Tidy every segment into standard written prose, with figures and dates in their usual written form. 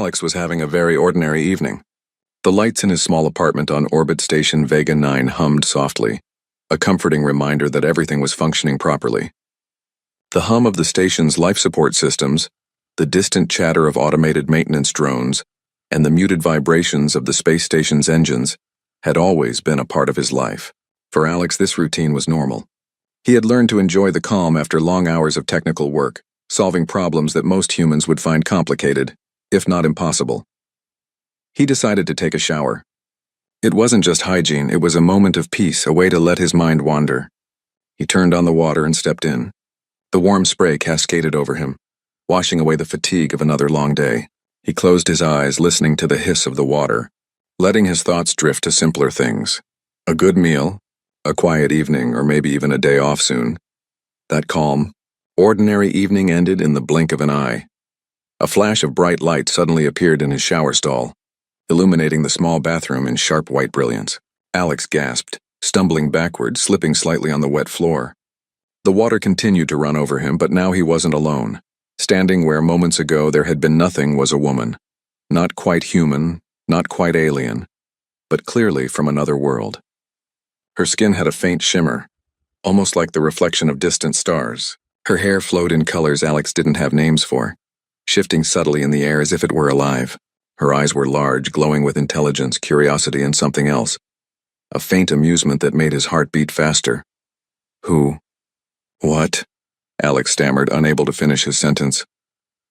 Alex was having a very ordinary evening. The lights in his small apartment on Orbit Station Vega 9 hummed softly, a comforting reminder that everything was functioning properly. The hum of the station's life support systems, the distant chatter of automated maintenance drones, and the muted vibrations of the space station's engines had always been a part of his life. For Alex, this routine was normal. He had learned to enjoy the calm after long hours of technical work, solving problems that most humans would find complicated, if not impossible. He decided to take a shower. It wasn't just hygiene, it was a moment of peace, a way to let his mind wander. He turned on the water and stepped in. The warm spray cascaded over him, washing away the fatigue of another long day. He closed his eyes, listening to the hiss of the water, letting his thoughts drift to simpler things. A good meal, a quiet evening, or maybe even a day off soon. That calm, ordinary evening ended in the blink of an eye. A flash of bright light suddenly appeared in his shower stall, illuminating the small bathroom in sharp white brilliance. Alex gasped, stumbling backward, slipping slightly on the wet floor. The water continued to run over him, but now he wasn't alone. Standing where moments ago there had been nothing was a woman. Not quite human, not quite alien, but clearly from another world. Her skin had a faint shimmer, almost like the reflection of distant stars. Her hair flowed in colors Alex didn't have names for, shifting subtly in the air as if it were alive. Her eyes were large, glowing with intelligence, curiosity, and something else. A faint amusement that made his heart beat faster. Who? What? Alex stammered, unable to finish his sentence.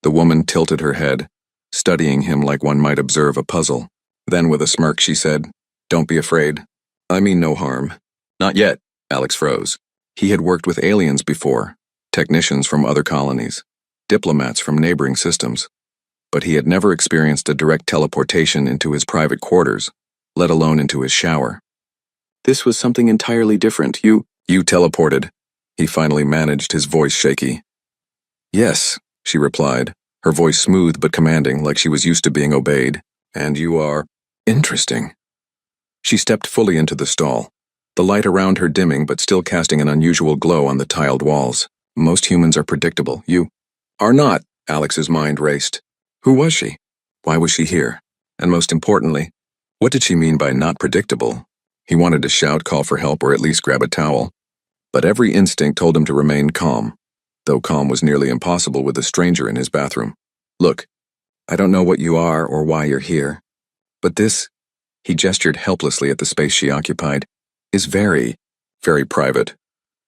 The woman tilted her head, studying him like one might observe a puzzle. Then with a smirk she said, "Don't be afraid. I mean no harm." "Not yet," Alex froze. He had worked with aliens before, technicians from other colonies, diplomats from neighboring systems, but he had never experienced a direct teleportation into his private quarters, let alone into his shower. "This was something entirely different. You teleported." He finally managed, his voice shaky. "Yes," she replied, her voice smooth but commanding, like she was used to being obeyed. "And you are interesting." She stepped fully into the stall, the light around her dimming but still casting an unusual glow on the tiled walls. "Most humans are predictable. You are not." Alex's mind raced. Who was she? Why was she here? And most importantly, what did she mean by not predictable? He wanted to shout, call for help, or at least grab a towel. But every instinct told him to remain calm, though calm was nearly impossible with a stranger in his bathroom. "Look, I don't know what you are or why you're here, but this," he gestured helplessly at the space she occupied, "is very, very private."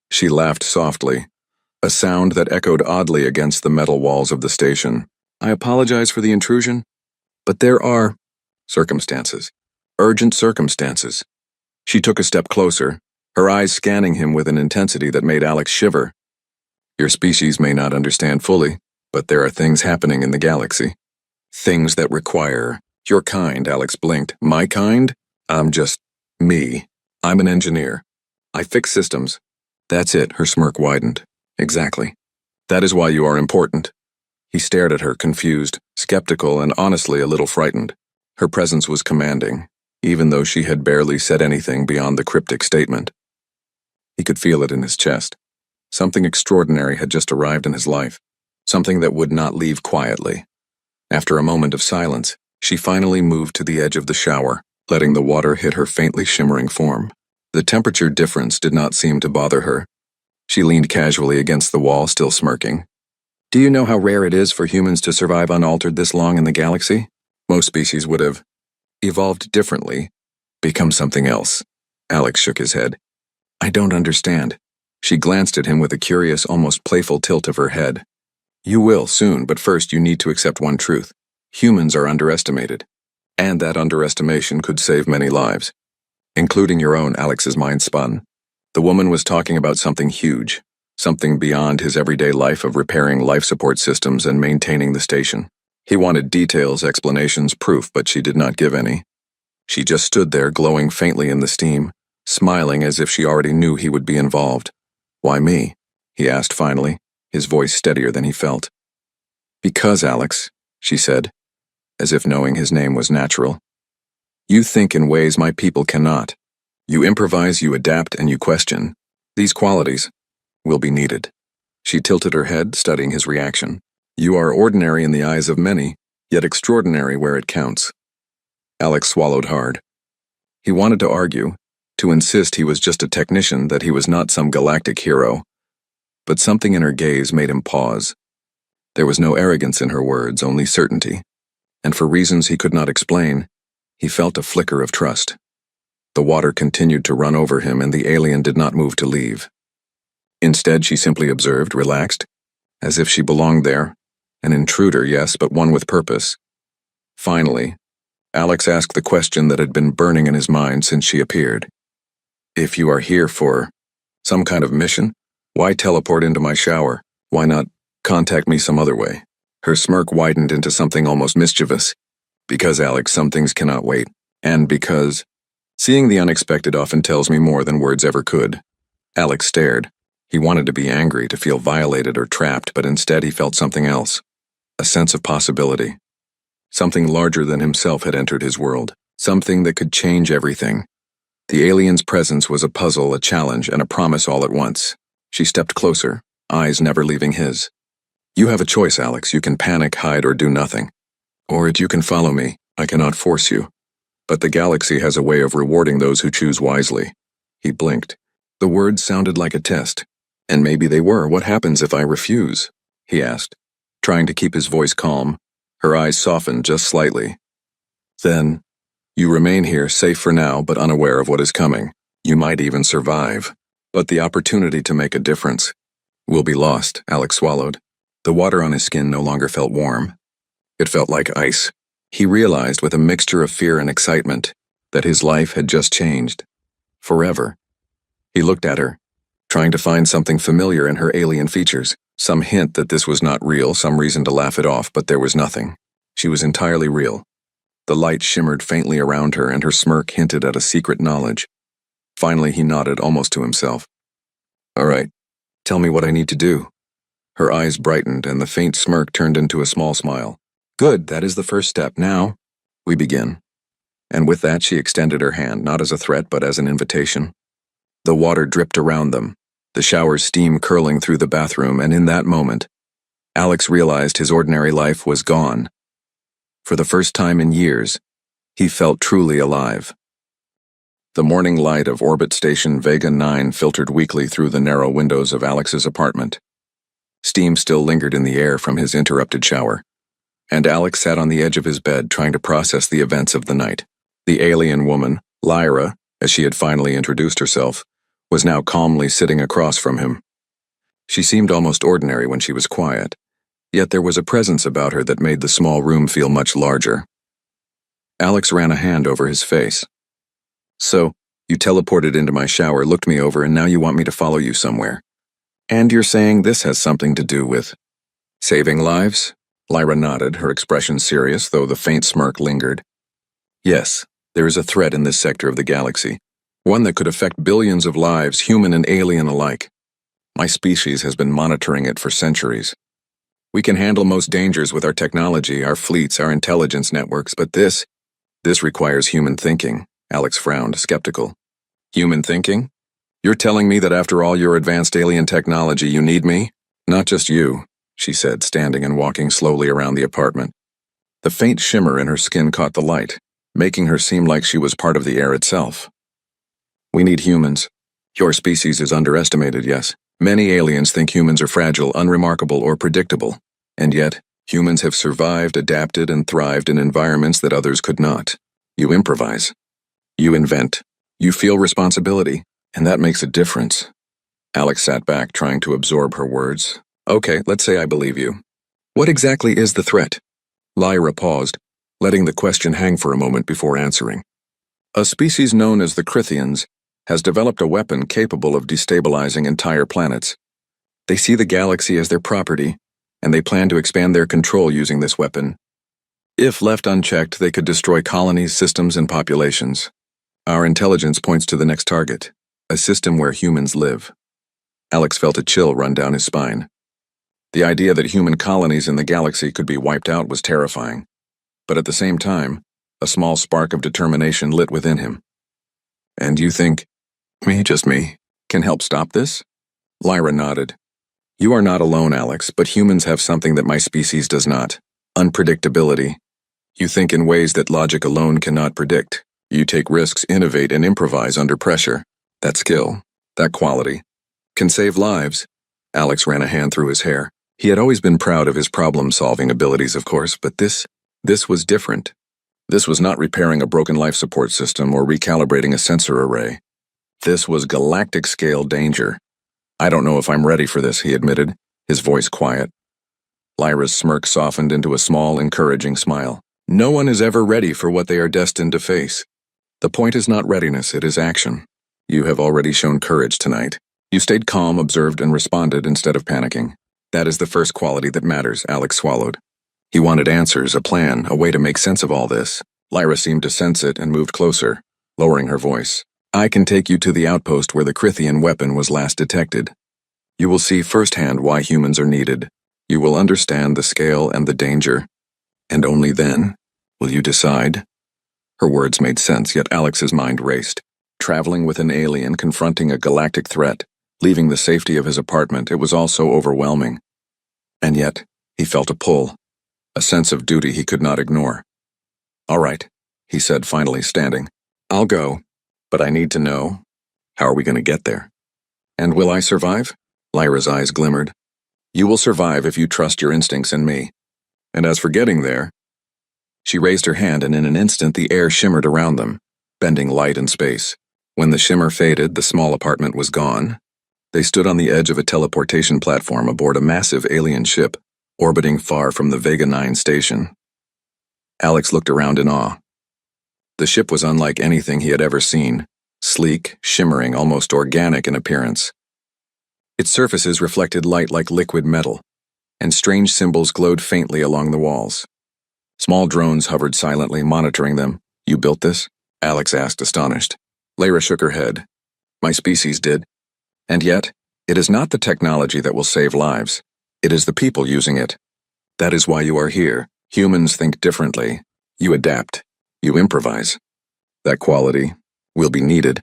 She laughed softly, a sound that echoed oddly against the metal walls of the station. "I apologize for the intrusion, but there are circumstances, urgent circumstances." She took a step closer, her eyes scanning him with an intensity that made Alex shiver. "Your species may not understand fully, but there are things happening in the galaxy. Things that require your kind." Alex blinked. "My kind? I'm just me. I'm an engineer. I fix systems." "That's it," her smirk widened. "Exactly. That is why you are important." He stared at her, confused, skeptical, and honestly a little frightened. Her presence was commanding, even though she had barely said anything beyond the cryptic statement. He could feel it in his chest. Something extraordinary had just arrived in his life, something that would not leave quietly. After a moment of silence, she finally moved to the edge of the shower, letting the water hit her faintly shimmering form. The temperature difference did not seem to bother her. She leaned casually against the wall, still smirking. "Do you know how rare it is for humans to survive unaltered this long in the galaxy? Most species would have evolved differently, become something else." Alex shook his head. "I don't understand." She glanced at him with a curious, almost playful tilt of her head. "You will soon, but first you need to accept one truth. Humans are underestimated, and that underestimation could save many lives, including your own." Alex's mind spun. The woman was talking about something huge, something beyond his everyday life of repairing life support systems and maintaining the station. He wanted details, explanations, proof, but she did not give any. She just stood there, glowing faintly in the steam, smiling as if she already knew he would be involved. "Why me?" he asked finally, his voice steadier than he felt. "Because, Alex," she said, as if knowing his name was natural. "You think in ways my people cannot. You improvise, you adapt, and you question. These qualities will be needed." She tilted her head, studying his reaction. "You are ordinary in the eyes of many, yet extraordinary where it counts. Alex swallowed hard. He wanted to argue, to insist he was just a technician, that he was not some galactic hero. But something in her gaze made him pause. There was no arrogance in her words, only certainty. And for reasons he could not explain, he felt a flicker of trust. The water continued to run over him, and the alien did not move to leave. Instead, she simply observed, relaxed, as if she belonged there. An intruder, yes, but one with purpose. Finally, Alex asked the question that had been burning in his mind since she appeared. If you are here for some kind of mission, why teleport into my shower? Why not contact me some other way? Her smirk widened into something almost mischievous. Because, Alex, some things cannot wait. And because seeing the unexpected often tells me more than words ever could. Alex stared. He wanted to be angry, to feel violated or trapped, but instead he felt something else. A sense of possibility. Something larger than himself had entered his world. Something that could change everything. The alien's presence was a puzzle, a challenge, and a promise all at once. She stepped closer, eyes never leaving his. You have a choice, Alex. You can panic, hide, or do nothing. Or you can follow me. I cannot force you. But the galaxy has a way of rewarding those who choose wisely. He blinked. The words sounded like a test. And maybe they were. What happens if I refuse? He asked, trying to keep his voice calm. Her eyes softened just slightly. Then, you remain here, safe for now, but unaware of what is coming. You might even survive. But the opportunity to make a difference will be lost, Alex swallowed. The water on his skin no longer felt warm. It felt like ice. He realized with a mixture of fear and excitement that his life had just changed. Forever. He looked at her, trying to find something familiar in her alien features, some hint that this was not real, some reason to laugh it off, but there was nothing. She was entirely real. The light shimmered faintly around her, and her smirk hinted at a secret knowledge. Finally, he nodded, almost to himself. All right, tell me what I need to do. Her eyes brightened, and the faint smirk turned into a small smile. Good, that is the first step. Now, we begin. And with that, she extended her hand, not as a threat, but as an invitation. The water dripped around them, the shower's steam curling through the bathroom, and in that moment, Alex realized his ordinary life was gone. For the first time in years, he felt truly alive. The morning light of Orbit Station Vega 9 filtered weakly through the narrow windows of Alex's apartment. Steam still lingered in the air from his interrupted shower, and Alex sat on the edge of his bed trying to process the events of the night. The alien woman, Lyra, as she had finally introduced herself, was now calmly sitting across from him. She seemed almost ordinary when she was quiet, yet there was a presence about her that made the small room feel much larger. Alex ran a hand over his face. So, you teleported into my shower, looked me over, and now you want me to follow you somewhere. And you're saying this has something to do with saving lives? Lyra nodded, her expression serious, though the faint smirk lingered. Yes, there is a threat in this sector of the galaxy, one that could affect billions of lives, human and alien alike. My species has been monitoring it for centuries. We can handle most dangers with our technology, our fleets, our intelligence networks, but this requires human thinking. Alex frowned, skeptical. Human thinking? You're telling me that after all your advanced alien technology, you need me? Not just you, she said, standing and walking slowly around the apartment. The faint shimmer in her skin caught the light, making her seem like she was part of the air itself. We need humans. Your species is underestimated, yes. Many aliens think humans are fragile, unremarkable, or predictable. And yet, humans have survived, adapted, and thrived in environments that others could not. You improvise. You invent. You feel responsibility. And that makes a difference. Alex sat back, trying to absorb her words. Okay, let's say I believe you. What exactly is the threat? Lyra paused, letting the question hang for a moment before answering. A species known as the Crithians has developed a weapon capable of destabilizing entire planets. They see the galaxy as their property, and they plan to expand their control using this weapon. If left unchecked, they could destroy colonies, systems, and populations. Our intelligence points to the next target, a system where humans live. Alex felt a chill run down his spine. The idea that human colonies in the galaxy could be wiped out was terrifying. But at the same time, a small spark of determination lit within him. And you think, just me, can help stop this? Lyra nodded. You are not alone, Alex, but humans have something that my species does not. Unpredictability. You think in ways that logic alone cannot predict. You take risks, innovate, and improvise under pressure. That skill, that quality, can save lives. Alex ran a hand through his hair. He had always been proud of his problem-solving abilities, of course, but this was different. This was not repairing a broken life support system or recalibrating a sensor array. This was galactic-scale danger. I don't know if I'm ready for this, he admitted, his voice quiet. Lyra's smirk softened into a small, encouraging smile. No one is ever ready for what they are destined to face. The point is not readiness, it is action. You have already shown courage tonight. You stayed calm, observed, and responded instead of panicking. That is the first quality that matters, Alex swallowed. He wanted answers, a plan, a way to make sense of all this. Lyra seemed to sense it and moved closer, lowering her voice. I can take you to the outpost where the Crithian weapon was last detected. You will see firsthand why humans are needed. You will understand the scale and the danger. And only then will you decide. Her words made sense, yet Alex's mind raced. Traveling with an alien, confronting a galactic threat, leaving the safety of his apartment, it was all so overwhelming. And yet, he felt a pull, a sense of duty he could not ignore. All right, he said, finally standing. I'll go, but I need to know, how are we going to get there? And will I survive? Lyra's eyes glimmered. You will survive if you trust your instincts and me. And as for getting there... She raised her hand, and in an instant the air shimmered around them, bending light and space. When the shimmer faded, the small apartment was gone. They stood on the edge of a teleportation platform aboard a massive alien ship, orbiting far from the Vega 9 station. Alex looked around in awe. The ship was unlike anything he had ever seen, sleek, shimmering, almost organic in appearance. Its surfaces reflected light like liquid metal, and strange symbols glowed faintly along the walls. Small drones hovered silently, monitoring them. You built this? Alex asked, astonished. Lyra shook her head. My species did. And yet, it is not the technology that will save lives. It is the people using it. That is why you are here. Humans think differently. You adapt. You improvise. That quality will be needed.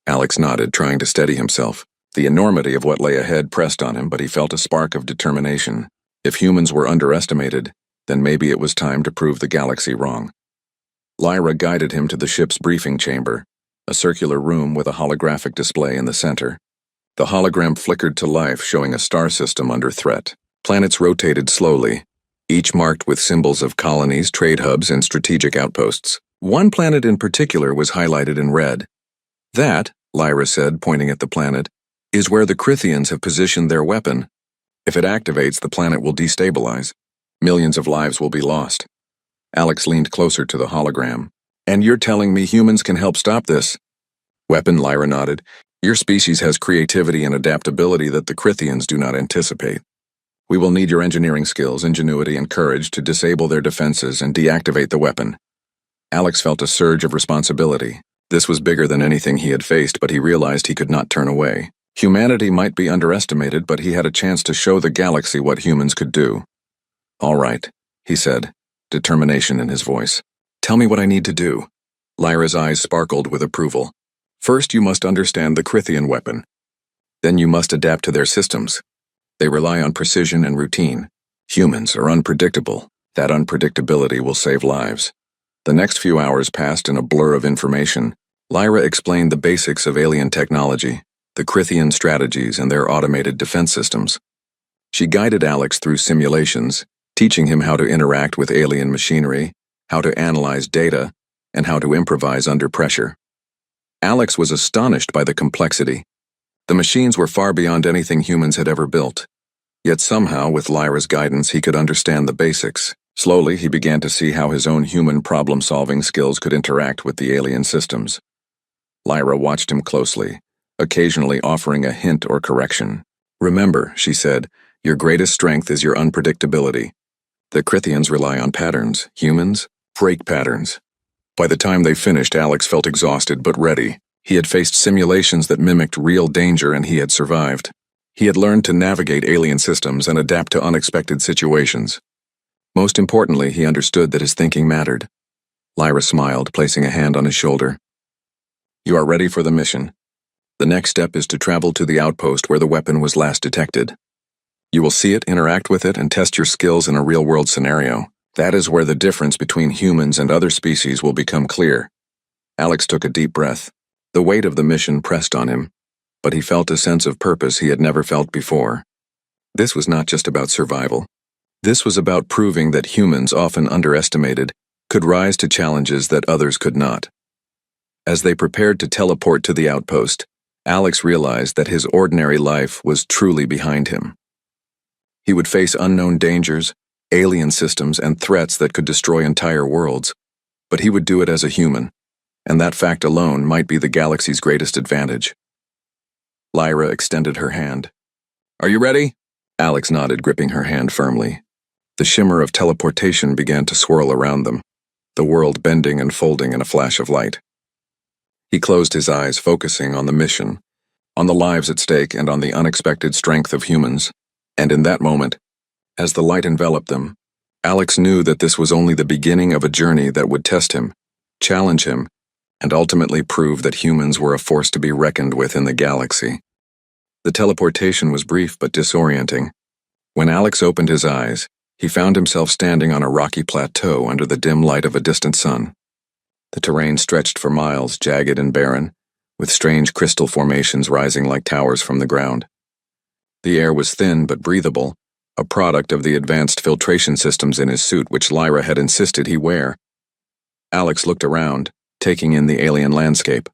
Alex nodded, trying to steady himself. The enormity of what lay ahead pressed on him, but he felt a spark of determination. If humans were underestimated, then maybe it was time to prove the galaxy wrong. Lyra guided him to the ship's briefing chamber, a circular room with a holographic display in the center. The hologram flickered to life, showing a star system under threat. Planets rotated slowly, each marked with symbols of colonies, trade hubs, and strategic outposts. One planet in particular was highlighted in red. That, Lyra said, pointing at the planet, is where the Crithians have positioned their weapon. If it activates, the planet will destabilize. Millions of lives will be lost. Alex leaned closer to the hologram. And you're telling me humans can help stop this? Weapon, Lyra nodded. Your species has creativity and adaptability that the Crithians do not anticipate. We will need your engineering skills, ingenuity, and courage to disable their defenses and deactivate the weapon. Alex felt a surge of responsibility. This was bigger than anything he had faced, but he realized he could not turn away. Humanity might be underestimated, but he had a chance to show the galaxy what humans could do. All right, he said, determination in his voice. Tell me what I need to do. Lyra's eyes sparkled with approval. First, you must understand the Crithian weapon. Then you must adapt to their systems. They rely on precision and routine. Humans are unpredictable. That unpredictability will save lives. The next few hours passed in a blur of information. Lyra explained the basics of alien technology, the Crithian strategies, and their automated defense systems. She guided Alex through simulations, teaching him how to interact with alien machinery, how to analyze data, and how to improvise under pressure. Alex was astonished by the complexity. The machines were far beyond anything humans had ever built. Yet somehow, with Lyra's guidance, he could understand the basics. Slowly, he began to see how his own human problem-solving skills could interact with the alien systems. Lyra watched him closely, occasionally offering a hint or correction. Remember, she said, your greatest strength is your unpredictability. The Crithians rely on patterns. Humans break patterns. By the time they finished, Alex felt exhausted but ready. He had faced simulations that mimicked real danger, and he had survived. He had learned to navigate alien systems and adapt to unexpected situations. Most importantly, he understood that his thinking mattered. Lyra smiled, placing a hand on his shoulder. You are ready for the mission. The next step is to travel to the outpost where the weapon was last detected. You will see it, interact with it, and test your skills in a real-world scenario. That is where the difference between humans and other species will become clear. Alex took a deep breath. The weight of the mission pressed on him, but he felt a sense of purpose he had never felt before. This was not just about survival. This was about proving that humans, often underestimated, could rise to challenges that others could not. As they prepared to teleport to the outpost, Alex realized that his ordinary life was truly behind him. He would face unknown dangers, alien systems, and threats that could destroy entire worlds, but he would do it as a human, and that fact alone might be the galaxy's greatest advantage. Lyra extended her hand. "Are you ready?" Alex nodded, gripping her hand firmly. The shimmer of teleportation began to swirl around them, the world bending and folding in a flash of light. He closed his eyes, focusing on the mission, on the lives at stake, and on the unexpected strength of humans. And in that moment, as the light enveloped them, Alex knew that this was only the beginning of a journey that would test him, challenge him, and ultimately prove that humans were a force to be reckoned with in the galaxy. The teleportation was brief but disorienting. When Alex opened his eyes, he found himself standing on a rocky plateau under the dim light of a distant sun. The terrain stretched for miles, jagged and barren, with strange crystal formations rising like towers from the ground. The air was thin but breathable, a product of the advanced filtration systems in his suit which Lyra had insisted he wear. Alex looked around, taking in the alien landscape.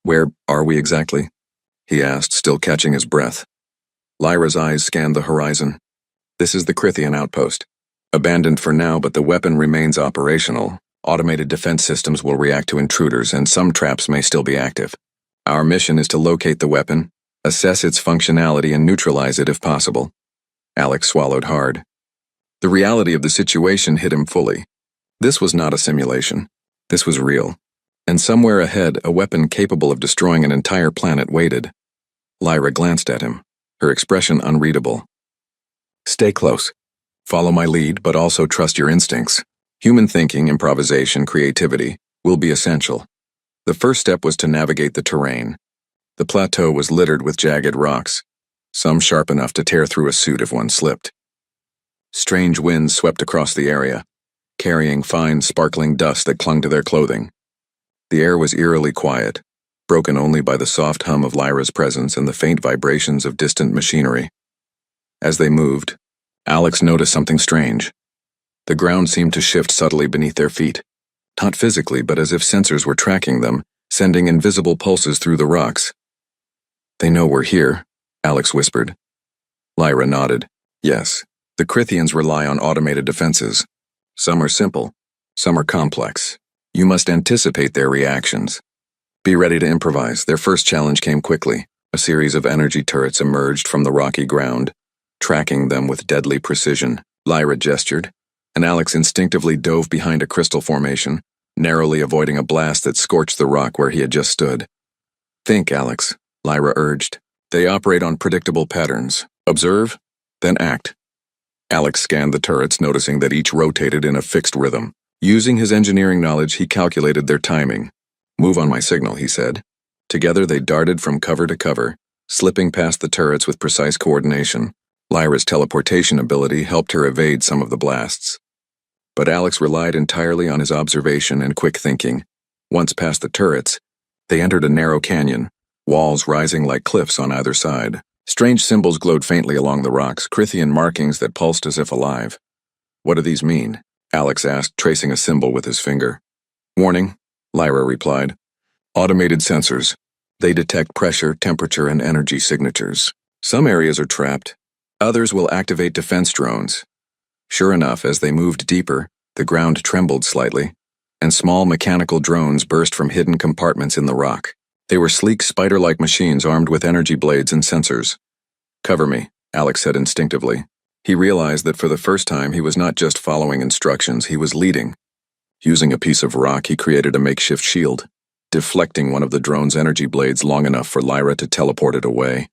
"Where are we exactly?" he asked, still catching his breath. Lyra's eyes scanned the horizon. "This is the Crithian outpost. Abandoned for now, but the weapon remains operational. Automated defense systems will react to intruders, and some traps may still be active. Our mission is to locate the weapon, assess its functionality, and neutralize it if possible." Alex swallowed hard. The reality of the situation hit him fully. This was not a simulation. This was real. And somewhere ahead, a weapon capable of destroying an entire planet waited. Lyra glanced at him, her expression unreadable. "Stay close. Follow my lead, but also trust your instincts. Human thinking, improvisation, creativity will be essential." The first step was to navigate the terrain. The plateau was littered with jagged rocks, some sharp enough to tear through a suit if one slipped. Strange winds swept across the area, carrying fine, sparkling dust that clung to their clothing. The air was eerily quiet, broken only by the soft hum of Lyra's presence and the faint vibrations of distant machinery. As they moved, Alex noticed something strange. The ground seemed to shift subtly beneath their feet, not physically, but as if sensors were tracking them, sending invisible pulses through the rocks. "They know we're here," Alex whispered. Lyra nodded. "Yes, the Crithians rely on automated defenses. Some are simple, some are complex. You must anticipate their reactions. Be ready to improvise." Their first challenge came quickly. A series of energy turrets emerged from the rocky ground, tracking them with deadly precision. Lyra gestured, and Alex instinctively dove behind a crystal formation, narrowly avoiding a blast that scorched the rock where he had just stood. "Think, Alex," Lyra urged. "They operate on predictable patterns. Observe, then act." Alex scanned the turrets, noticing that each rotated in a fixed rhythm. Using his engineering knowledge, he calculated their timing. "Move on my signal," he said. Together they darted from cover to cover, slipping past the turrets with precise coordination. Lyra's teleportation ability helped her evade some of the blasts. But Alex relied entirely on his observation and quick thinking. Once past the turrets, they entered a narrow canyon, walls rising like cliffs on either side. Strange symbols glowed faintly along the rocks, Crithian markings that pulsed as if alive. "What do these mean?" Alex asked, tracing a symbol with his finger. "Warning," Lyra replied. "Automated sensors. They detect pressure, temperature, and energy signatures. Some areas are trapped. Others will activate defense drones." Sure enough, as they moved deeper, the ground trembled slightly, and small mechanical drones burst from hidden compartments in the rock. They were sleek, spider-like machines armed with energy blades and sensors. "Cover me," Alex said instinctively. He realized that for the first time he was not just following instructions, he was leading. Using a piece of rock, he created a makeshift shield, deflecting one of the drone's energy blades long enough for Lyra to teleport it away.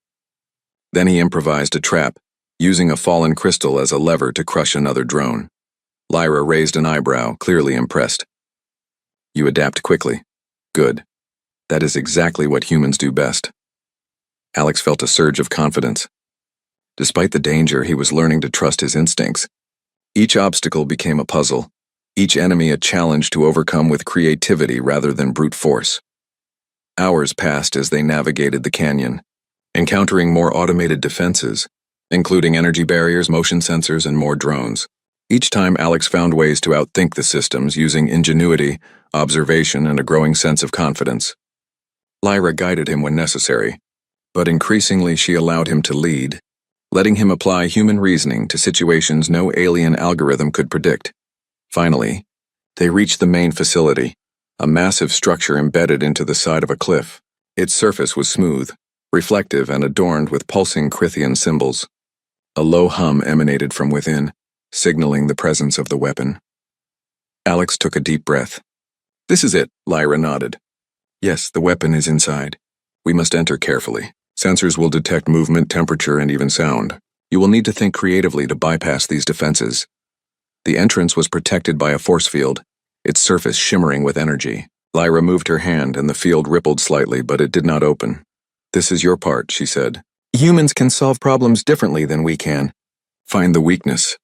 Then he improvised a trap, using a fallen crystal as a lever to crush another drone. Lyra raised an eyebrow, clearly impressed. "You adapt quickly. Good. That is exactly what humans do best." Alex felt a surge of confidence. Despite the danger, he was learning to trust his instincts. Each obstacle became a puzzle, each enemy a challenge to overcome with creativity rather than brute force. Hours passed as they navigated the canyon, encountering more automated defenses, including energy barriers, motion sensors, and more drones. Each time, Alex found ways to outthink the systems using ingenuity, observation, and a growing sense of confidence. Lyra guided him when necessary, but increasingly she allowed him to lead, letting him apply human reasoning to situations no alien algorithm could predict. Finally, they reached the main facility, a massive structure embedded into the side of a cliff. Its surface was smooth, reflective, and adorned with pulsing Crithian symbols. A low hum emanated from within, signaling the presence of the weapon. Alex took a deep breath. "This is it," Lyra nodded. "Yes, the weapon is inside. We must enter carefully. Sensors will detect movement, temperature, and even sound. You will need to think creatively to bypass these defenses." The entrance was protected by a force field, its surface shimmering with energy. Lyra moved her hand and the field rippled slightly, but it did not open. "This is your part," she said. "Humans can solve problems differently than we can. Find the weakness."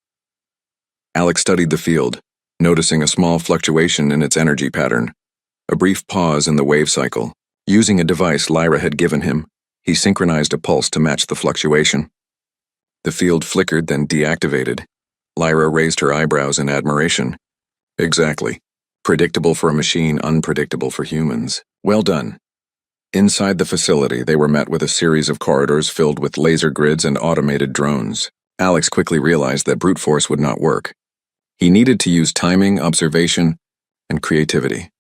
Alex studied the field, noticing a small fluctuation in its energy pattern, a brief pause in the wave cycle. Using a device Lyra had given him, he synchronized a pulse to match the fluctuation. The field flickered, then deactivated. Lyra raised her eyebrows in admiration. "Exactly. Predictable for a machine, unpredictable for humans. Well done." Inside the facility, they were met with a series of corridors filled with laser grids and automated drones. Alex quickly realized that brute force would not work. He needed to use timing, observation, and creativity.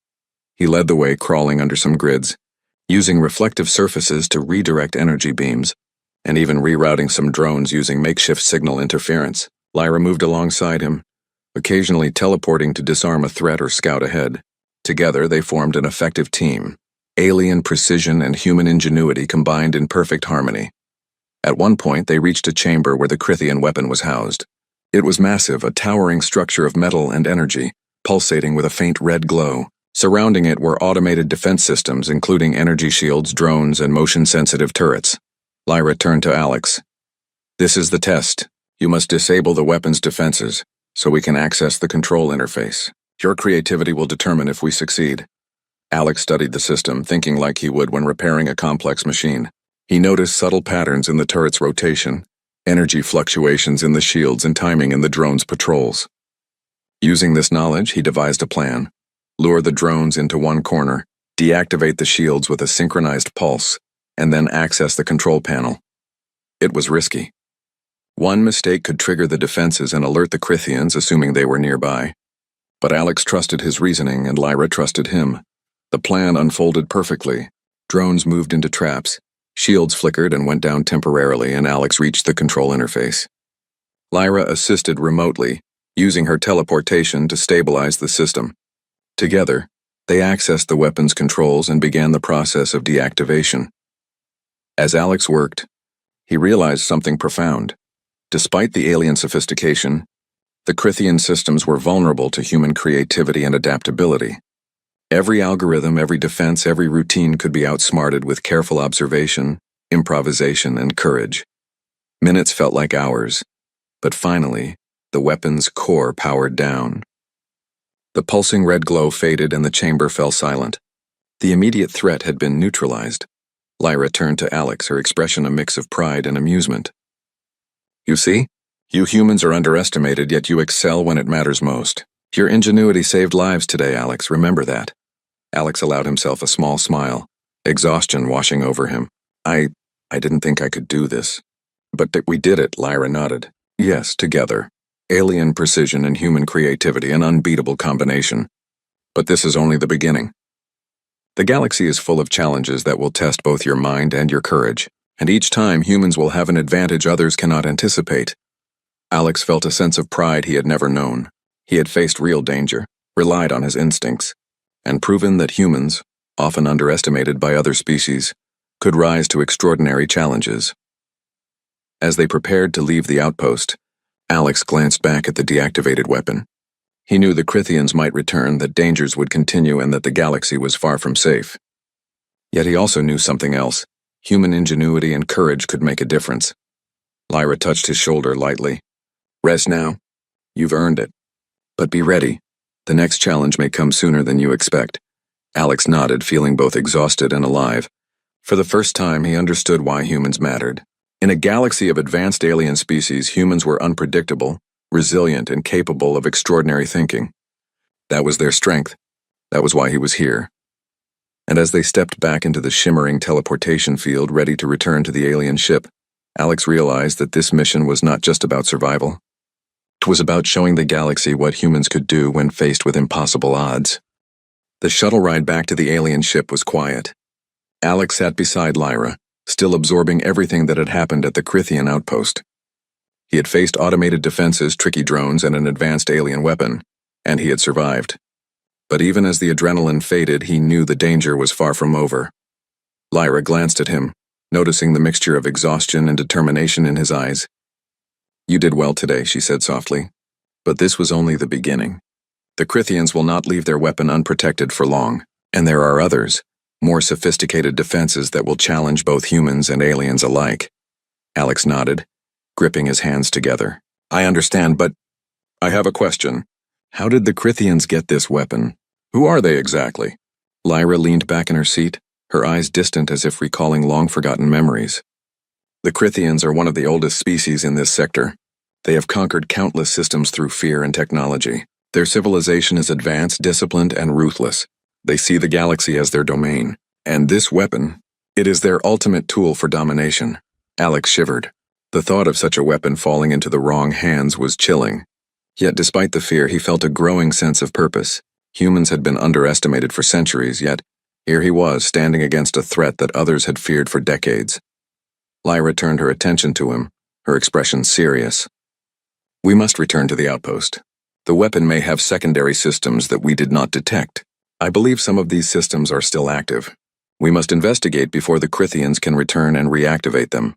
He led the way, crawling under some grids, using reflective surfaces to redirect energy beams, and even rerouting some drones using makeshift signal interference. Lyra moved alongside him, occasionally teleporting to disarm a threat or scout ahead. Together, they formed an effective team. Alien precision and human ingenuity combined in perfect harmony. At one point, they reached a chamber where the Crithian weapon was housed. It was massive, a towering structure of metal and energy, pulsating with a faint red glow. Surrounding it were automated defense systems, including energy shields, drones, and motion-sensitive turrets. Lyra turned to Alex. "This is the test. You must disable the weapon's defenses, so we can access the control interface. Your creativity will determine if we succeed." Alex studied the system, thinking like he would when repairing a complex machine. He noticed subtle patterns in the turret's rotation, energy fluctuations in the shields, and timing in the drone's patrols. Using this knowledge, he devised a plan. Lure the drones into one corner, deactivate the shields with a synchronized pulse, and then access the control panel. It was risky. One mistake could trigger the defenses and alert the Crithians, assuming they were nearby. But Alex trusted his reasoning and Lyra trusted him. The plan unfolded perfectly. Drones moved into traps, shields flickered and went down temporarily, and Alex reached the control interface. Lyra assisted remotely, using her teleportation to stabilize the system. Together, they accessed the weapon's controls and began the process of deactivation. As Alex worked, he realized something profound. Despite the alien sophistication, the Crithian systems were vulnerable to human creativity and adaptability. Every algorithm, every defense, every routine could be outsmarted with careful observation, improvisation, and courage. Minutes felt like hours, but finally, the weapon's core powered down. The pulsing red glow faded and the chamber fell silent. The immediate threat had been neutralized. Lyra turned to Alex, her expression a mix of pride and amusement. "You see? You humans are underestimated, yet you excel when it matters most. Your ingenuity saved lives today, Alex, remember that." Alex allowed himself a small smile, exhaustion washing over him. I didn't think I could do this." "But we did it," Lyra nodded. "Yes, together. Alien precision and human creativity, an unbeatable combination. But this is only the beginning. The galaxy is full of challenges that will test both your mind and your courage, and each time humans will have an advantage others cannot anticipate." Alex felt a sense of pride he had never known. He had faced real danger, relied on his instincts, and proven that humans, often underestimated by other species, could rise to extraordinary challenges. As they prepared to leave the outpost, Alex glanced back at the deactivated weapon. He knew the Crithians might return, that dangers would continue, and that the galaxy was far from safe. Yet he also knew something else. Human ingenuity and courage could make a difference. Lyra touched his shoulder lightly. "Rest now. You've earned it. But be ready. The next challenge may come sooner than you expect. Alex nodded, feeling both exhausted and alive. For the first time, he understood why humans mattered. In a galaxy of advanced alien species, humans were unpredictable, resilient, and capable of extraordinary thinking. That was their strength. That was why he was here. And as they stepped back into the shimmering teleportation field ready to return to the alien ship, Alex realized that this mission was not just about survival. It was about showing the galaxy what humans could do when faced with impossible odds. The shuttle ride back to the alien ship was quiet. Alex sat beside Lyra, still absorbing everything that had happened at the Crithian outpost. He had faced automated defenses, tricky drones, and an advanced alien weapon, and he had survived. But even as the adrenaline faded, he knew the danger was far from over. Lyra glanced at him, noticing the mixture of exhaustion and determination in his eyes. "You did well today," she said softly. "But this was only the beginning. The Crithians will not leave their weapon unprotected for long, and there are others, more sophisticated defenses that will challenge both humans and aliens alike." Alex nodded, gripping his hands together. "I understand, but I have a question. How did the Crithians get this weapon? Who are they exactly?" Lyra leaned back in her seat, her eyes distant as if recalling long-forgotten memories. "The Crithians are one of the oldest species in this sector. They have conquered countless systems through fear and technology. Their civilization is advanced, disciplined, and ruthless. They see the galaxy as their domain. And this weapon, it is their ultimate tool for domination." Alex shivered. The thought of such a weapon falling into the wrong hands was chilling. Yet despite the fear, he felt a growing sense of purpose. Humans had been underestimated for centuries, yet here he was, standing against a threat that others had feared for decades. Lyra turned her attention to him, her expression serious. "We must return to the outpost. The weapon may have secondary systems that we did not detect. I believe some of these systems are still active. We must investigate before the Crithians can return and reactivate them."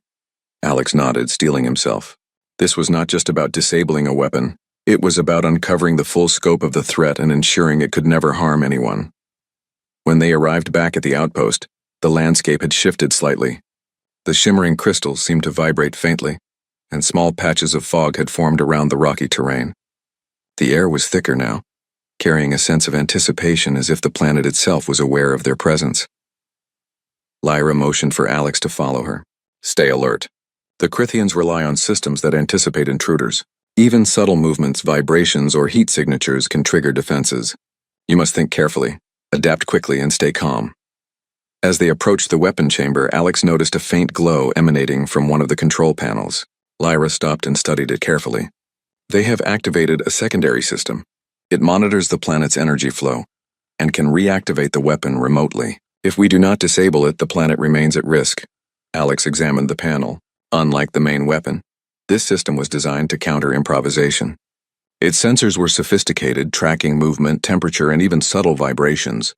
Alex nodded, steeling himself. This was not just about disabling a weapon. It was about uncovering the full scope of the threat and ensuring it could never harm anyone. When they arrived back at the outpost, the landscape had shifted slightly. The shimmering crystals seemed to vibrate faintly, and small patches of fog had formed around the rocky terrain. The air was thicker now, carrying a sense of anticipation as if the planet itself was aware of their presence. Lyra motioned for Alex to follow her. "Stay alert. The Crithians rely on systems that anticipate intruders. Even subtle movements, vibrations, or heat signatures can trigger defenses. You must think carefully, adapt quickly, and stay calm." As they approached the weapon chamber, Alex noticed a faint glow emanating from one of the control panels. Lyra stopped and studied it carefully. "They have activated a secondary system. It monitors the planet's energy flow and can reactivate the weapon remotely. If we do not disable it, the planet remains at risk." Alex examined the panel. Unlike the main weapon, this system was designed to counter improvisation. Its sensors were sophisticated, tracking movement, temperature, and even subtle vibrations.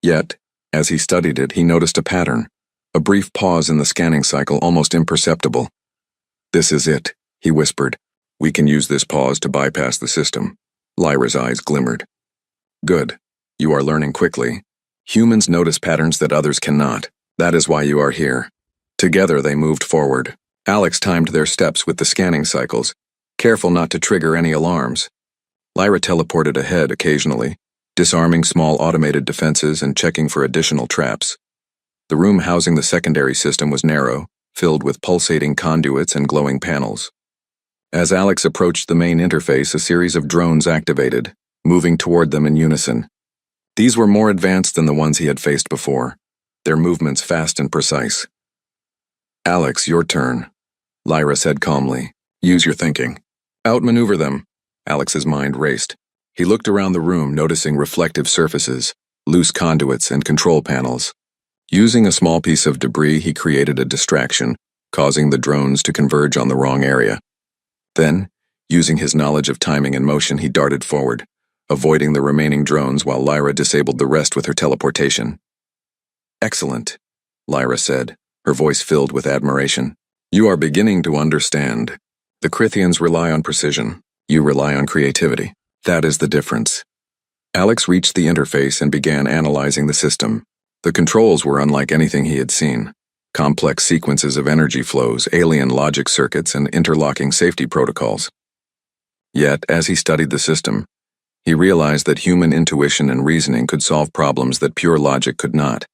Yet, as he studied it, he noticed a pattern, a brief pause in the scanning cycle, almost imperceptible. "This is it," he whispered. "We can use this pause to bypass the system." Lyra's eyes glimmered. "Good. You are learning quickly. Humans notice patterns that others cannot. That is why you are here." Together they moved forward. Alex timed their steps with the scanning cycles, careful not to trigger any alarms. Lyra teleported ahead occasionally, disarming small automated defenses and checking for additional traps. The room housing the secondary system was narrow, filled with pulsating conduits and glowing panels. As Alex approached the main interface, a series of drones activated, moving toward them in unison. These were more advanced than the ones he had faced before, their movements fast and precise. "Alex, your turn," Lyra said calmly. "Use your thinking. Outmaneuver them." Alex's mind raced. He looked around the room, noticing reflective surfaces, loose conduits, and control panels. Using a small piece of debris, he created a distraction, causing the drones to converge on the wrong area. Then, using his knowledge of timing and motion, he darted forward, avoiding the remaining drones while Lyra disabled the rest with her teleportation. "Excellent," Lyra said, her voice filled with admiration. "You are beginning to understand. The Crithians rely on precision. You rely on creativity. That is the difference." Alex reached the interface and began analyzing the system. The controls were unlike anything he had seen. Complex sequences of energy flows, alien logic circuits, and interlocking safety protocols. Yet, as he studied the system, he realized that human intuition and reasoning could solve problems that pure logic could not.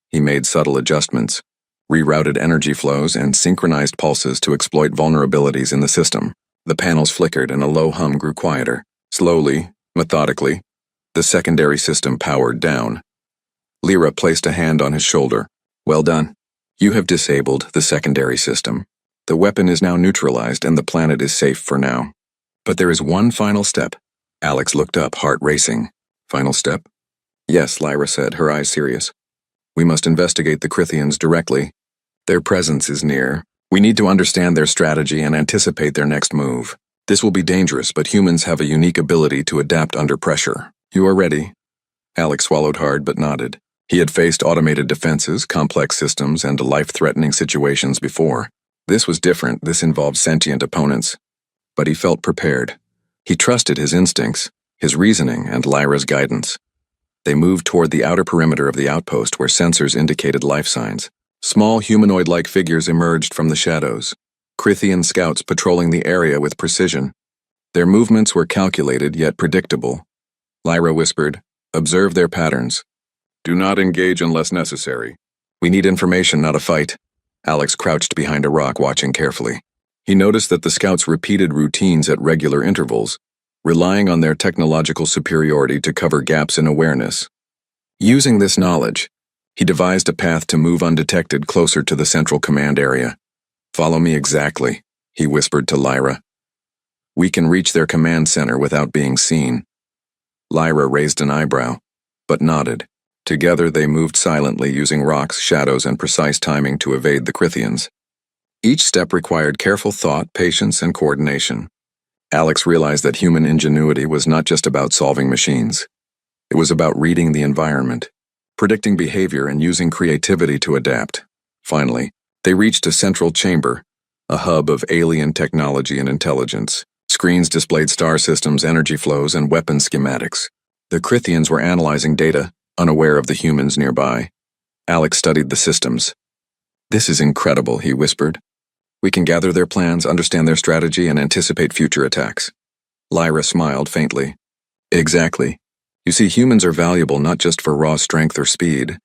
He made subtle adjustments, rerouted energy flows, and synchronized pulses to exploit vulnerabilities in the system. The panels flickered and a low hum grew quieter. Slowly, methodically, the secondary system powered down. Lyra placed a hand on his shoulder. "Well done. You have disabled the secondary system. The weapon is now neutralized and the planet is safe for now. But there is one final step." Alex looked up, heart racing. "Final step?" "Yes," Lyra said, her eyes serious. "We must investigate the Crithians directly. Their presence is near. We need to understand their strategy and anticipate their next move. This will be dangerous, but humans have a unique ability to adapt under pressure. You are ready?" Alex swallowed hard but nodded. He had faced automated defenses, complex systems, and life-threatening situations before. This was different. This involved sentient opponents. But he felt prepared. He trusted his instincts, his reasoning, and Lyra's guidance. They moved toward the outer perimeter of the outpost where sensors indicated life signs. Small humanoid-like figures emerged from the shadows, Crithian scouts patrolling the area with precision. Their movements were calculated yet predictable. Lyra whispered, "Observe their patterns. Do not engage unless necessary. We need information, not a fight." Alex crouched behind a rock, watching carefully. He noticed that the scouts repeated routines at regular intervals, relying on their technological superiority to cover gaps in awareness. Using this knowledge, he devised a path to move undetected closer to the central command area. "Follow me exactly," he whispered to Lyra. "We can reach their command center without being seen." Lyra raised an eyebrow, but nodded. Together they moved silently, using rocks, shadows, and precise timing to evade the Crithians. Each step required careful thought, patience, and coordination. Alex realized that human ingenuity was not just about solving machines. It was about reading the environment, predicting behavior, and using creativity to adapt. Finally, they reached a central chamber, a hub of alien technology and intelligence. Screens displayed star systems, energy flows, and weapon schematics. The Crithians were analyzing data, unaware of the humans nearby. Alex studied the systems. "This is incredible," he whispered. "We can gather their plans, understand their strategy, and anticipate future attacks." Lyra smiled faintly. "Exactly. You see, humans are valuable not just for raw strength or speed,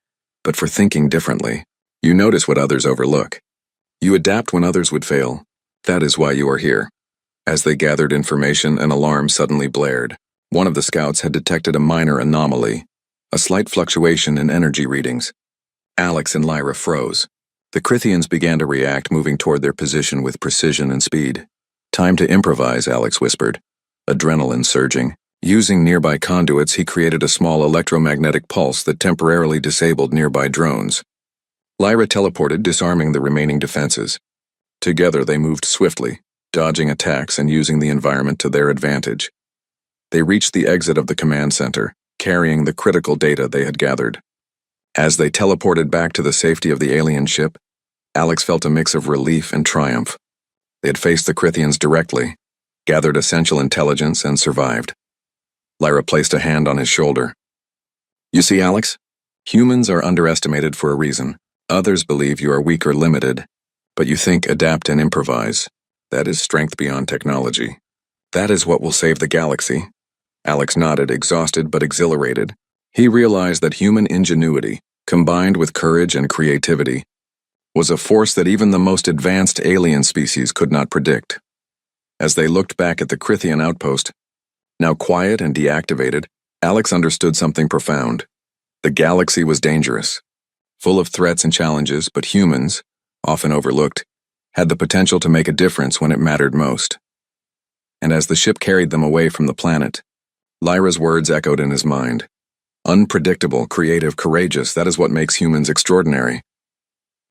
but for thinking differently. You notice what others overlook. You adapt when others would fail. That is why you are here." As they gathered information, an alarm suddenly blared. One of the scouts had detected a minor anomaly, a slight fluctuation in energy readings. Alex and Lyra froze. The Crithians began to react, moving toward their position with precision and speed. "Time to improvise," Alex whispered, adrenaline surging. Using nearby conduits, he created a small electromagnetic pulse that temporarily disabled nearby drones. Lyra teleported, disarming the remaining defenses. Together they moved swiftly, dodging attacks and using the environment to their advantage. They reached the exit of the command center, carrying the critical data they had gathered. As they teleported back to the safety of the alien ship, Alex felt a mix of relief and triumph. They had faced the Crithians directly, gathered essential intelligence, and survived. Lyra placed a hand on his shoulder. "You see, Alex, humans are underestimated for a reason. Others believe you are weak or limited, but you think, adapt, and improvise. That is strength beyond technology. That is what will save the galaxy." Alex nodded, exhausted but exhilarated. He realized that human ingenuity, combined with courage and creativity, was a force that even the most advanced alien species could not predict. As they looked back at the Crithian outpost, now quiet and deactivated, Alex understood something profound. The galaxy was dangerous, full of threats and challenges, but humans, often overlooked, had the potential to make a difference when it mattered most. And as the ship carried them away from the planet, Lyra's words echoed in his mind. Unpredictable, creative, courageous, that is what makes humans extraordinary.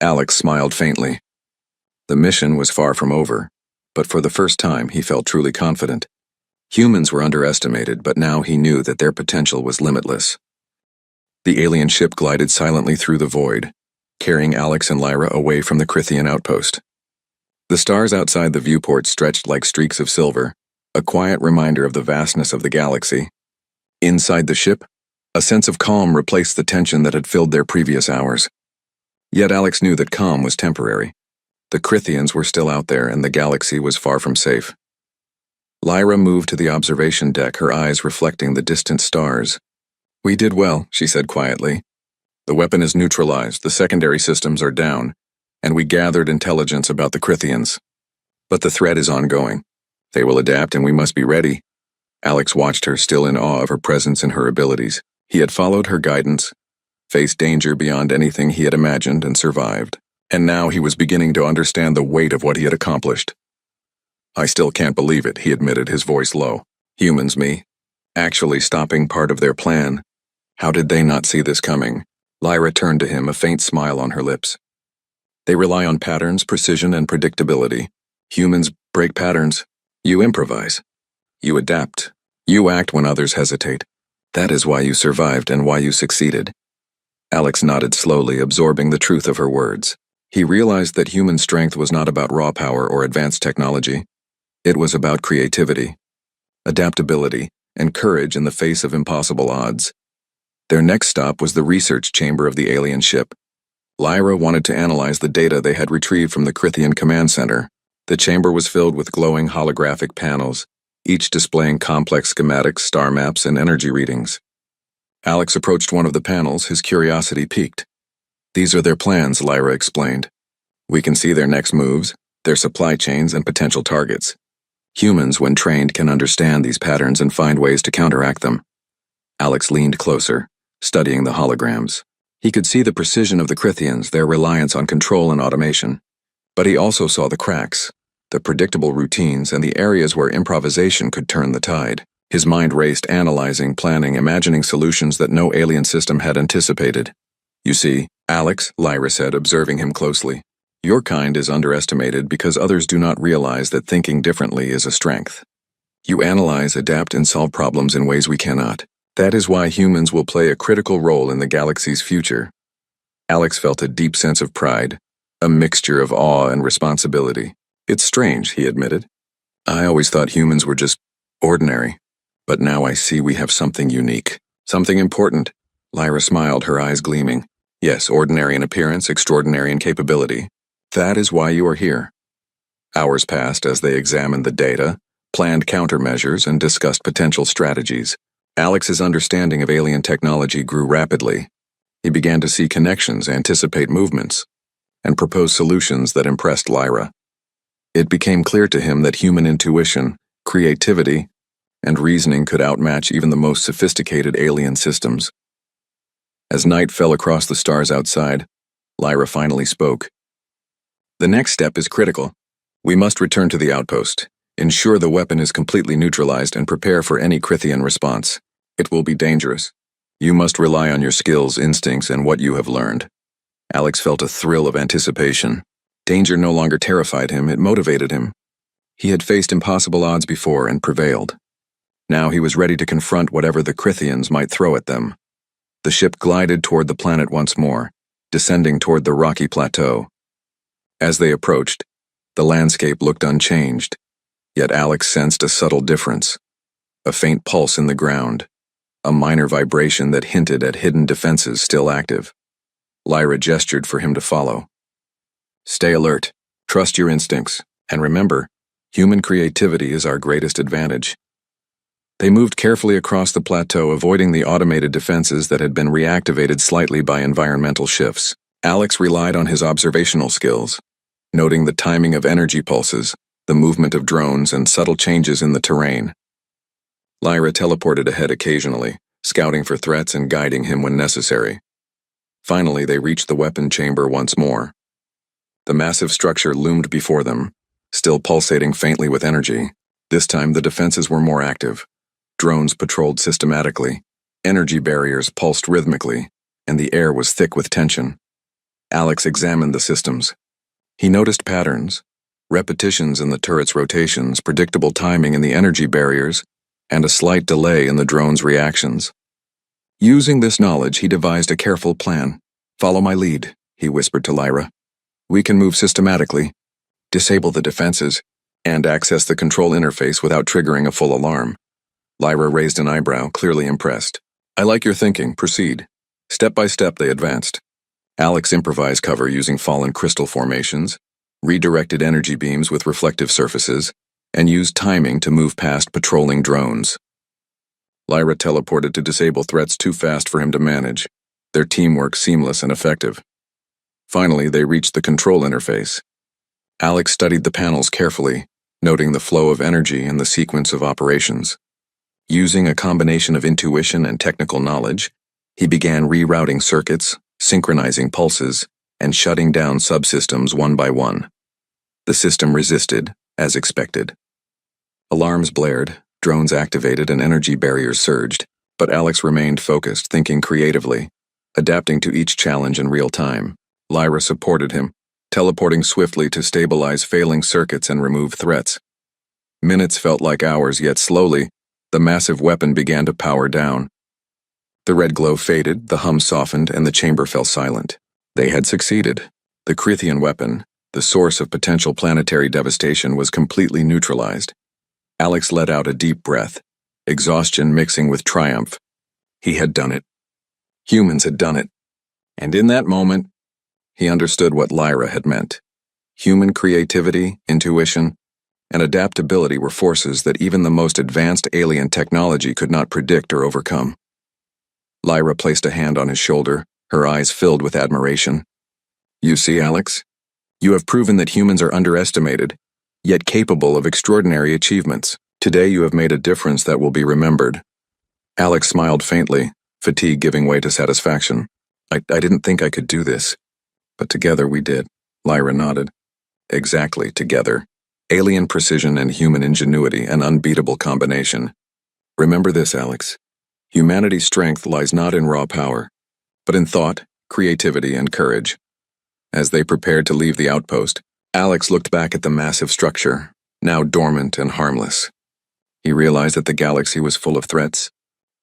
Alex smiled faintly. The mission was far from over, but for the first time he felt truly confident. Humans were underestimated, but now he knew that their potential was limitless. The alien ship glided silently through the void, carrying Alex and Lyra away from the Crithian outpost. The stars outside the viewport stretched like streaks of silver, a quiet reminder of the vastness of the galaxy. Inside the ship, a sense of calm replaced the tension that had filled their previous hours. Yet Alex knew that calm was temporary. The Crithians were still out there, and the galaxy was far from safe. Lyra moved to the observation deck, her eyes reflecting the distant stars. "We did well," she said quietly. "The weapon is neutralized, the secondary systems are down, and we gathered intelligence about the Crithians. But the threat is ongoing. They will adapt and we must be ready." Alex watched her, still in awe of her presence and her abilities. He had followed her guidance, faced danger beyond anything he had imagined, and survived. And now he was beginning to understand the weight of what he had accomplished. "I still can't believe it," he admitted, his voice low. "Humans, me. Actually stopping part of their plan. How did they not see this coming?" Lyra turned to him, a faint smile on her lips. "They rely on patterns, precision, and predictability. Humans break patterns. You improvise. You adapt. You act when others hesitate. That is why you survived and why you succeeded." Alex nodded slowly, absorbing the truth of her words. He realized that human strength was not about raw power or advanced technology. It was about creativity, adaptability, and courage in the face of impossible odds. Their next stop was the research chamber of the alien ship. Lyra wanted to analyze the data they had retrieved from the Crithian command center. The chamber was filled with glowing holographic panels, each displaying complex schematics, star maps, and energy readings. Alex approached one of the panels, his curiosity piqued. "These are their plans," Lyra explained. "We can see their next moves, their supply chains, and potential targets. Humans, when trained, can understand these patterns and find ways to counteract them." Alex leaned closer, studying the holograms. He could see the precision of the Crithians, their reliance on control and automation. But he also saw the cracks, the predictable routines, and the areas where improvisation could turn the tide. His mind raced, analyzing, planning, imagining solutions that no alien system had anticipated. "You see, Alex," Lyra said, observing him closely, "your kind is underestimated because others do not realize that thinking differently is a strength. You analyze, adapt, and solve problems in ways we cannot. That is why humans will play a critical role in the galaxy's future." Alex felt a deep sense of pride, a mixture of awe and responsibility. "It's strange," he admitted. "I always thought humans were just ordinary. But now I see we have something unique, something important." Lyra smiled, her eyes gleaming. "Yes, ordinary in appearance, extraordinary in capability. That is why you are here." Hours passed as they examined the data, planned countermeasures, and discussed potential strategies. Alex's understanding of alien technology grew rapidly. He began to see connections, anticipate movements, and propose solutions that impressed Lyra. It became clear to him that human intuition, creativity, and reasoning could outmatch even the most sophisticated alien systems. As night fell across the stars outside, Lyra finally spoke. "The next step is critical. We must return to the outpost, ensure the weapon is completely neutralized, and prepare for any Crithian response. It will be dangerous. You must rely on your skills, instincts, and what you have learned." Alex felt a thrill of anticipation. Danger no longer terrified him, it motivated him. He had faced impossible odds before and prevailed. Now he was ready to confront whatever the Crithians might throw at them. The ship glided toward the planet once more, descending toward the rocky plateau. As they approached, the landscape looked unchanged, yet Alex sensed a subtle difference. A faint pulse in the ground, a minor vibration that hinted at hidden defenses still active. Lyra gestured for him to follow. "Stay alert, trust your instincts, and remember, human creativity is our greatest advantage." They moved carefully across the plateau, avoiding the automated defenses that had been reactivated slightly by environmental shifts. Alex relied on his observational skills, noting the timing of energy pulses, the movement of drones, and subtle changes in the terrain. Lyra teleported ahead occasionally, scouting for threats and guiding him when necessary. Finally, they reached the weapon chamber once more. The massive structure loomed before them, still pulsating faintly with energy. This time, the defenses were more active. Drones patrolled systematically, energy barriers pulsed rhythmically, and the air was thick with tension. Alex examined the systems. He noticed patterns, repetitions in the turret's rotations, predictable timing in the energy barriers, and a slight delay in the drone's reactions. Using this knowledge, he devised a careful plan. "Follow my lead," he whispered to Lyra. "We can move systematically, disable the defenses, and access the control interface without triggering a full alarm." Lyra raised an eyebrow, clearly impressed. "I like your thinking. Proceed." Step by step, they advanced. Alex improvised cover using fallen crystal formations, redirected energy beams with reflective surfaces, and used timing to move past patrolling drones. Lyra teleported to disable threats too fast for him to manage, their teamwork seamless and effective. Finally, they reached the control interface. Alex studied the panels carefully, noting the flow of energy and the sequence of operations. Using a combination of intuition and technical knowledge, he began rerouting circuits, synchronizing pulses, and shutting down subsystems one by one. The system resisted, as expected. Alarms blared, drones activated, and energy barriers surged, but Alex remained focused, thinking creatively, adapting to each challenge in real time. Lyra supported him, teleporting swiftly to stabilize failing circuits and remove threats. Minutes felt like hours, yet slowly, the massive weapon began to power down. The red glow faded, the hum softened, and the chamber fell silent. They had succeeded. The Crithian weapon, the source of potential planetary devastation, was completely neutralized. Alex let out a deep breath, exhaustion mixing with triumph. He had done it. Humans had done it. And in that moment, he understood what Lyra had meant. Human creativity, intuition, and adaptability were forces that even the most advanced alien technology could not predict or overcome. Lyra placed a hand on his shoulder, her eyes filled with admiration. You see, Alex? You have proven that humans are underestimated, yet capable of extraordinary achievements. Today you have made a difference that will be remembered. Alex smiled faintly, fatigue giving way to satisfaction. I didn't think I could do this. But together we did. Lyra nodded. Exactly, together. Alien precision and human ingenuity, an unbeatable combination. Remember this, Alex. Humanity's strength lies not in raw power, but in thought, creativity, and courage. As they prepared to leave the outpost, Alex looked back at the massive structure, now dormant and harmless. He realized that the galaxy was full of threats,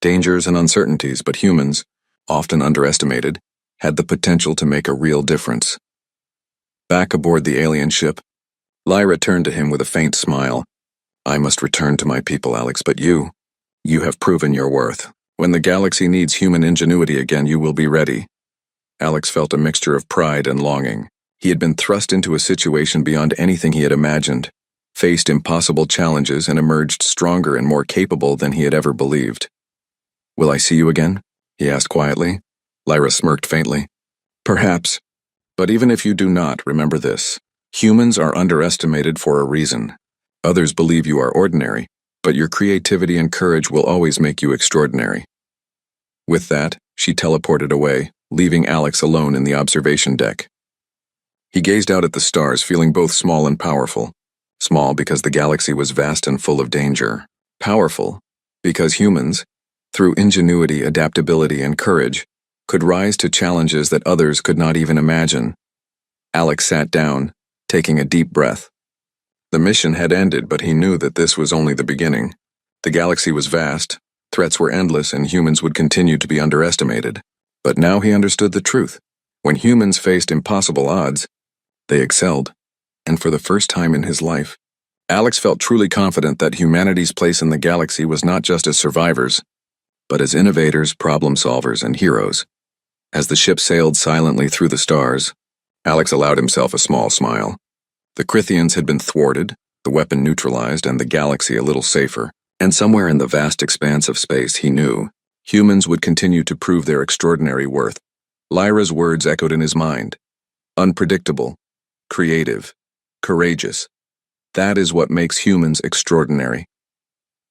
dangers, and uncertainties, but humans, often underestimated, had the potential to make a real difference. Back aboard the alien ship, Lyra turned to him with a faint smile. I must return to my people, Alex, but you have proven your worth. When the galaxy needs human ingenuity again, you will be ready. Alex felt a mixture of pride and longing. He had been thrust into a situation beyond anything he had imagined, faced impossible challenges, and emerged stronger and more capable than he had ever believed. Will I see you again? He asked quietly. Lyra smirked faintly. Perhaps. But even if you do not, remember this. Humans are underestimated for a reason. Others believe you are ordinary, but your creativity and courage will always make you extraordinary. With that, she teleported away, leaving Alex alone in the observation deck. He gazed out at the stars, feeling both small and powerful. Small because the galaxy was vast and full of danger. Powerful because humans, through ingenuity, adaptability, and courage, could rise to challenges that others could not even imagine. Alex sat down, taking a deep breath. The mission had ended, but he knew that this was only the beginning. The galaxy was vast, threats were endless, and humans would continue to be underestimated. But now he understood the truth. When humans faced impossible odds, they excelled. And for the first time in his life, Alex felt truly confident that humanity's place in the galaxy was not just as survivors, but as innovators, problem solvers, and heroes. As the ship sailed silently through the stars, Alex allowed himself a small smile. The Crithians had been thwarted, the weapon neutralized, and the galaxy a little safer. And somewhere in the vast expanse of space, he knew, humans would continue to prove their extraordinary worth. Lyra's words echoed in his mind. Unpredictable, creative, courageous. That is what makes humans extraordinary.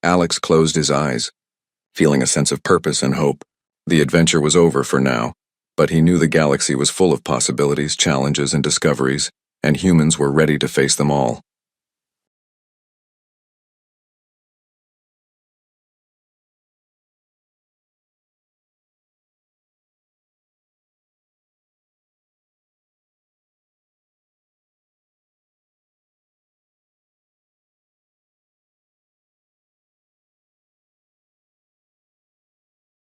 Alex closed his eyes, feeling a sense of purpose and hope. The adventure was over for now, but he knew the galaxy was full of possibilities, challenges, and discoveries, and humans were ready to face them all.